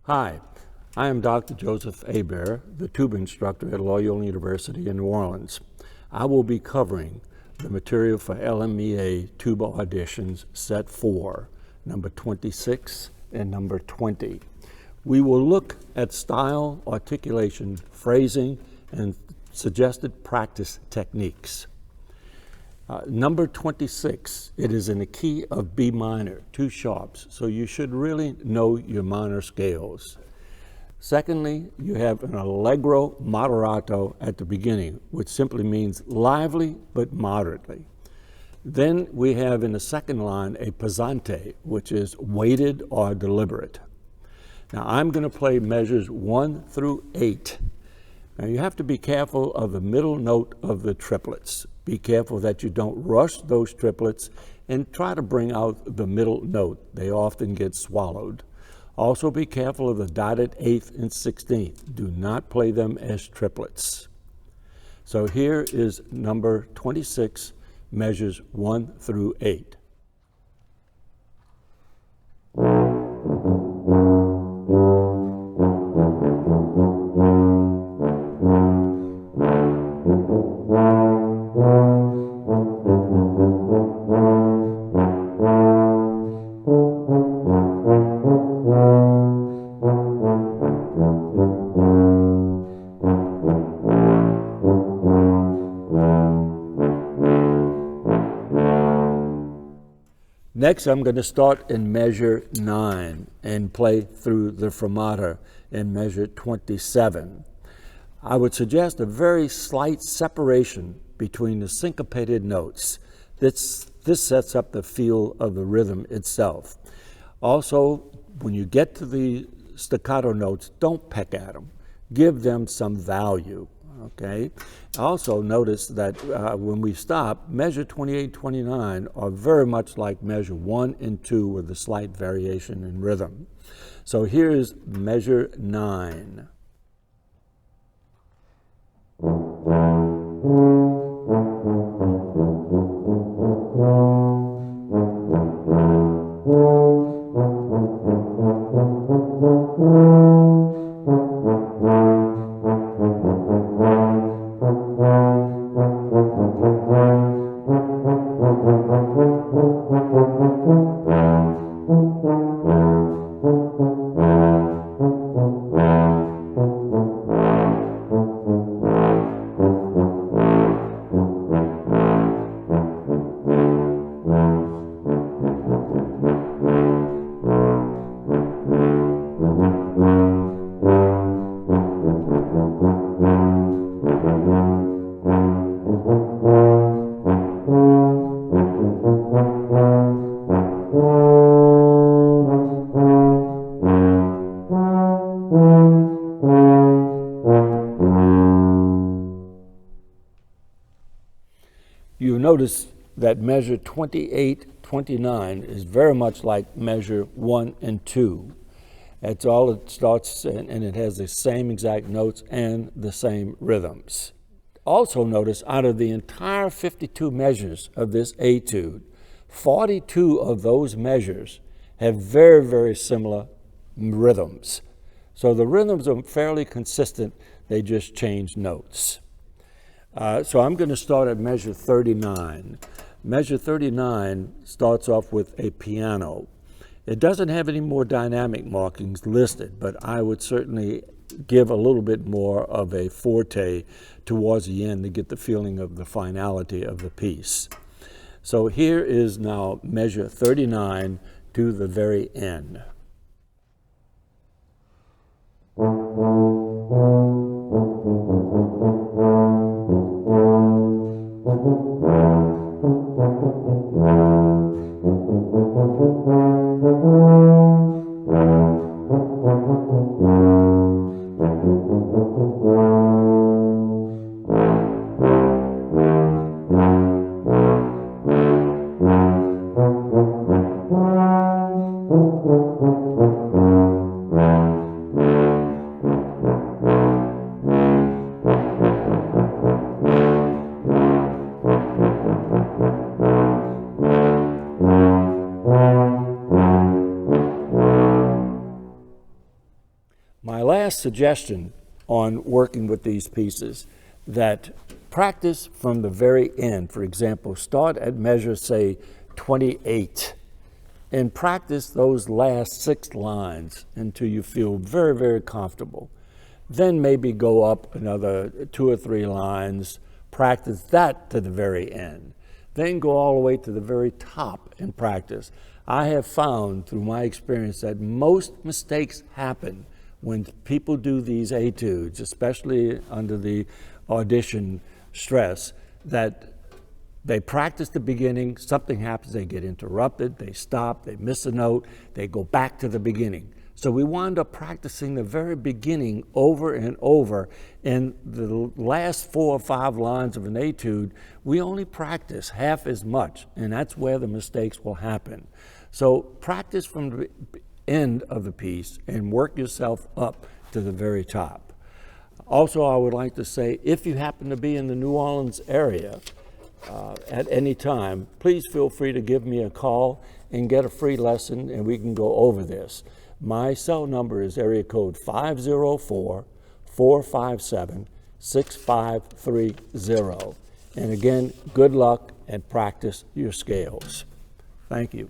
Hi, I am Dr. Joseph Hebert, the tuba instructor at Loyola University in New Orleans. I will be covering the material for LMEA tuba auditions set 4, number 26 and number 20. We will look at style, articulation, phrasing, and suggested practice techniques. Number 26, it is in the key of B minor, 2 sharps, so you should really know your minor scales. Secondly, you have an Allegro Moderato at the beginning, which simply means lively but moderately. Then we have in the second line a pesante, which is weighted or deliberate. Now I'm going to play measures 1 through 8. Now you have to be careful of the middle note of the triplets. Be careful that you don't rush those triplets and try to bring out the middle note. They often get swallowed. Also be careful of the dotted 8th and 16th. Do not play them as triplets. So here is number 26, measures 1 through 8. Next, I'm going to start in measure 9 and play through the fermata in measure 27. I would suggest a very slight separation between the syncopated notes. This sets up the feel of the rhythm itself. Also, when you get to the staccato notes, don't peck at them. Give them some value. Okay. Also notice that when we stop, measure 28, 29 are very much like measure 1 and 2 with a slight variation in rhythm. So here's measure 9. You notice that measure 28, 29 is very much like measure 1 and 2. That's all it starts, and it has the same exact notes and the same rhythms. Also notice out of the entire 52 measures of this etude, 42 of those measures have very, very similar rhythms. So the rhythms are fairly consistent, they just change notes. So I'm going to start at measure 39. Measure 39 starts off with a piano. It doesn't have any more dynamic markings listed, but I would certainly give a little bit more of a forte towards the end to get the feeling of the finality of the piece. So here is now measure 39 to the very end. last suggestion on working with these pieces, that practice from the very end. For example, start at measure, say, 28, and practice those last 6 lines until you feel very, very comfortable. Then maybe go up another 2 or 3 lines, practice that to the very end. Then go all the way to the very top and practice. I have found through my experience that most mistakes happen when people do these etudes, especially under the audition stress, that they practice the beginning, something happens, they get interrupted, they stop, they miss a note, they go back to the beginning. So we wind up practicing the very beginning over and over. In the last 4 or 5 lines of an etude, we only practice half as much, and that's where the mistakes will happen. So practice from the end of the piece and work yourself up to the very top. Also, I would like to say, if you happen to be in the New Orleans area at any time, please feel free to give me a call and get a free lesson, and we can go over this. My cell number is area code 504-457-6530. And again, good luck and practice your scales. Thank you.